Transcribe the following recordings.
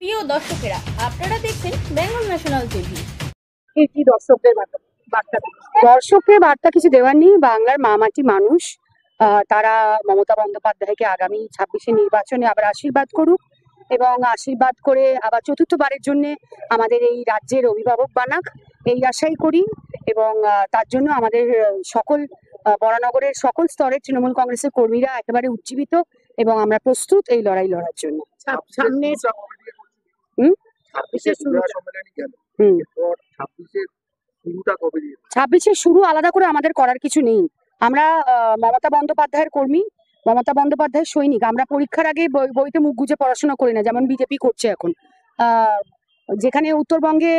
প্রিয় দর্শকেরা, আপনারা দেখছেন বেঙ্গল ন্যাশনাল টিভি। কি দর্শকের বার্তা কিছু দেওয়ার নেই। বাংলার মামাটি মানুষ তারা মমতা বন্দ্যোপাধ্যায়কে আগামী 26-এ নির্বাচনে আবার আশীর্বাদ করুক এবং আশীর্বাদ করে আবার চতুর্থবারের জন্য আমাদের এই রাজ্যের অভিভাবক বানাক, এই আশাই করি। এবং তার জন্য আমাদের সকল বরানগরের সকল স্তরের তৃণমূল কংগ্রেসের কর্মীরা একেবারে উজ্জীবিত এবং আমরা প্রস্তুত এই লড়াই লড়ার জন্য। সামনে 26-এর শুরু আলাদা করে আমাদের করার কিছু নেই। আমরা মমতা বন্দ্যোপাধ্যায়ের কর্মী, মমতা বন্দ্যোপাধ্যায়ের সৈনিক। আমরা পরীক্ষার আগে বইতে মুখ গুজে পড়াশোনা করি না, যেমন বিজেপি করছে এখন। যেখানে উত্তরবঙ্গে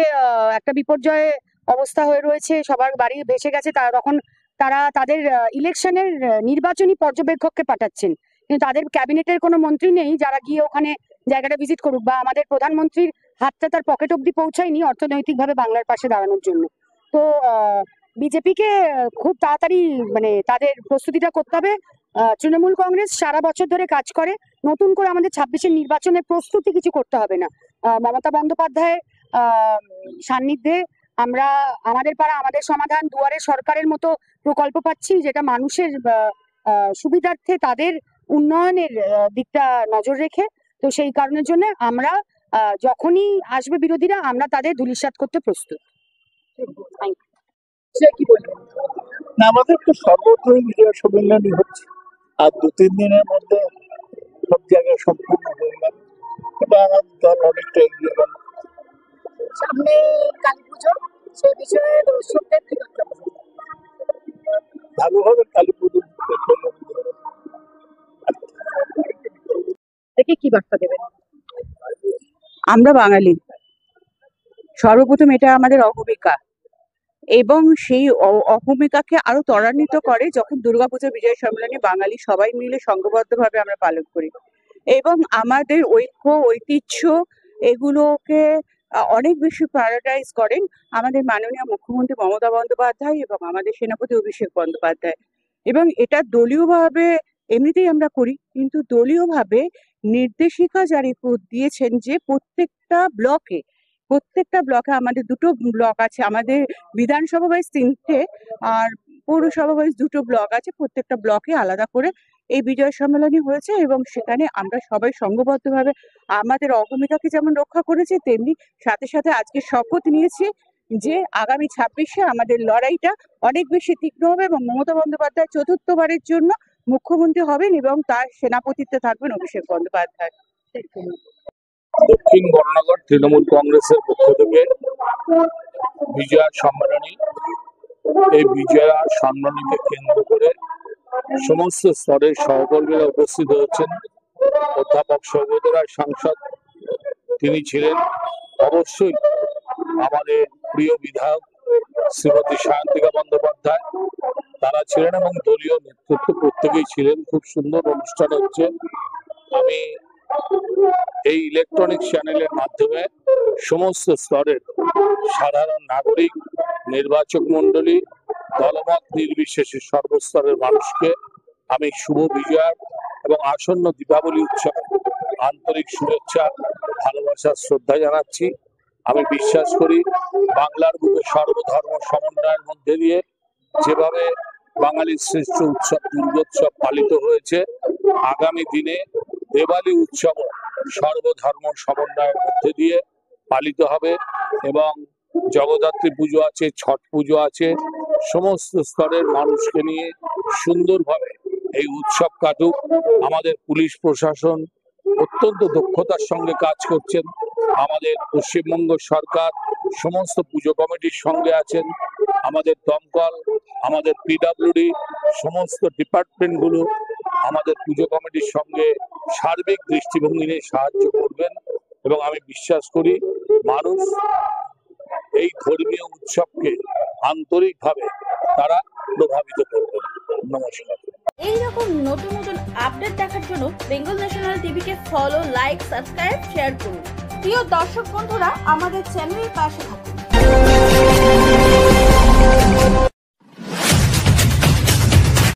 একটা বিপর্যয় অবস্থা হয়ে রয়েছে, সবার বাড়ি ভেসে গেছে, তখন তারা তাদের ইলেকশনের নির্বাচনী পর্যবেক্ষককে পাঠাচ্ছেন, কিন্তু তাদের ক্যাবিনেটের কোনো মন্ত্রী নেই যারা গিয়ে ওখানে জায়গাটা ভিজিট করুক, বা আমাদের প্রধানমন্ত্রীর হাতটা তার পকেট অব্দি পৌঁছায়নি অর্থনৈতিকভাবে বাংলার পাশে দাঁড়ানোর জন্য। তো বিজেপিকে খুব তাড়াতাড়ি তাদের প্রস্তুতিটা করতে হবে। তৃণমূল কংগ্রেস সারা বছর ধরে কাজ করে, নতুন করে আমাদের 26-এর নির্বাচনের প্রস্তুতি কিছু করতে হবে না। মমতা বন্দ্যোপাধ্যায়ের সান্নিধ্যে আমরা আমাদের পাড়া আমাদের সমাধান, দুয়ারে সরকারের মতো প্রকল্প পাচ্ছি, যেটা মানুষের সুবিধার্থে তাদের উন্নয়নের দিকটা নজর রেখে। তো সেই কারণের জন্য আমরা যখনই আসবে বিরোধীরা, আমরা তাদের ধূলিসাৎ করতে প্রস্তুত। আমাদের তো সর্বত্রই বিজয় সম্মেলনই হচ্ছে, আর 2-3 দিনের মধ্যে সব জায়গায় সম্পূর্ণ হয়ে গেল এবং আমাদের দল অনেকটা এগিয়ে গেল। সামনে কালী পুজো, সে বিষয়ে দর্শকদের কি বক্তব্য? ভালোভাবে কালী পুজো কি বার্তা দেবেন? আমরা বাঙালি, সর্বপ্রথম এটা আমাদের অভূমিকা, এবং সেই অভূমিকাকে আরো ত্বরান্বিত করে যখন দুর্গাপূজা বিজয় সম্মেলনে বাঙালি সবাই মিলে সংঘবদ্ধভাবে আমরা পালন করি। এবং আমাদের ঐক্য ঐতিহ্য এগুলোকে অনেক বেশি প্রায়োরিটাইজ করেন আমাদের মাননীয় মুখ্যমন্ত্রী মমতা বন্দ্যোপাধ্যায় এবং আমাদের সেনাপতি অভিষেক বন্দ্যোপাধ্যায়। এবং এটা দলীয়ভাবে এমনিতেই আমরা করি, কিন্তু দলীয়ভাবে নির্দেশিকা জারি দিয়েছেন যে প্রত্যেকটা ব্লকে আমাদের 2টো ব্লক আছে, আমাদের বিধানসভা ওয়াইজ 3টে আর পৌরসভা ওয়াইজ 2টো ব্লক আছে, প্রত্যেকটা ব্লকে আলাদা করে এই বিজয় সম্মেলনী হয়েছে। এবং সেখানে আমরা সবাই সংঘবদ্ধভাবে আমাদের অভূমিকাকে যেমন রক্ষা করেছি, তেমনি সাথে সাথে আজকে শপথ নিয়েছি যে আগামী 26-এ আমাদের লড়াইটা অনেক বেশি তীক্ষ্ণ হবে এবং মমতা বন্দ্যোপাধ্যায় চতুর্থবারের জন্য মুখ্যমন্ত্রী হবেন এবং তার সেনাপতিত্বে থাকবেন অভিষেক বন্দ্যোপাধ্যায়। দক্ষিণ বরানগর তৃণমূল কংগ্রেসের পক্ষ থেকে বিজয়া সম্মেলনী, এই বিজয়া সম্মেলনীকে কেন্দ্র করে সমস্ত স্তরের সহকর্মীরা উপস্থিত হয়েছেন। অধ্যাপক সৌগত রায় সাংসদ, তিনি ছিলেন। অবশ্যই আমাদের প্রিয় বিধায়ক শ্রীমতী সায়ন্তিকা বন্দ্যোপাধ্যায়, তারা ছিলেন, এবং দলীয় নেতৃত্ব প্রত্যেকেই ছিলেন। খুব সুন্দর অনুষ্ঠান হচ্ছে। আমি এই ইলেকট্রনিক চ্যানেলের মাধ্যমে সমস্ত স্তরের সাধারণ নাগরিক, নির্বাচক মন্ডলী, দলমত নির্বিশেষে সর্বস্তরের মানুষকে আমি শুভ বিজয়া এবং আসন্ন দীপাবলি উৎসবে আন্তরিক শুভেচ্ছা, ভালোবাসা, শ্রদ্ধা জানাচ্ছি। আমি বিশ্বাস করি বাংলার বুকে সর্বধর্ম সমন্বয়ের মধ্যে দিয়ে যেভাবে বাঙালির শ্রেষ্ঠ উৎসব দুর্গোৎসব পালিত হয়েছে, আগামী দিনে দেওয়ালি উৎসব সর্বধর্ম সমন্বয়ের মধ্যে দিয়ে পালিত হবে। এবং জগদ্ধাত্রী পুজো আছে, ছট পুজো আছে, সমস্ত স্তরের মানুষকে নিয়ে সুন্দরভাবে এই উৎসব কাটুক। আমাদের পুলিশ প্রশাসন অত্যন্ত দক্ষতার সঙ্গে কাজ করছেন। আমাদের পশ্চিমবঙ্গ সরকার সমস্ত পুজো কমিটির সঙ্গে আছেন। আমাদের দমকল, আমাদের পিডব্লিউডি, সমস্ত ডিপার্টমেন্টগুলো আমাদের পুজো কমিটির সঙ্গে সার্বিক দৃষ্টিভঙ্গি নিয়ে সাহায্য করবেন। এবং আমি বিশ্বাস করি মানুষ এই ধর্মীয় উৎসবকে আন্তরিকভাবে তারা প্রভাবিত করবেন। নমস্কার। এইরকম নতুন নতুন আপডেট দেখার জন্য বেঙ্গল ন্যাশনাল টিভিকে ফলো, লাইক, সাবস্ক্রাইব, শেয়ার করুন। প্রিয় দর্শক বন্ধুরা, আমাদের চ্যানেলের পাশে থাকুন।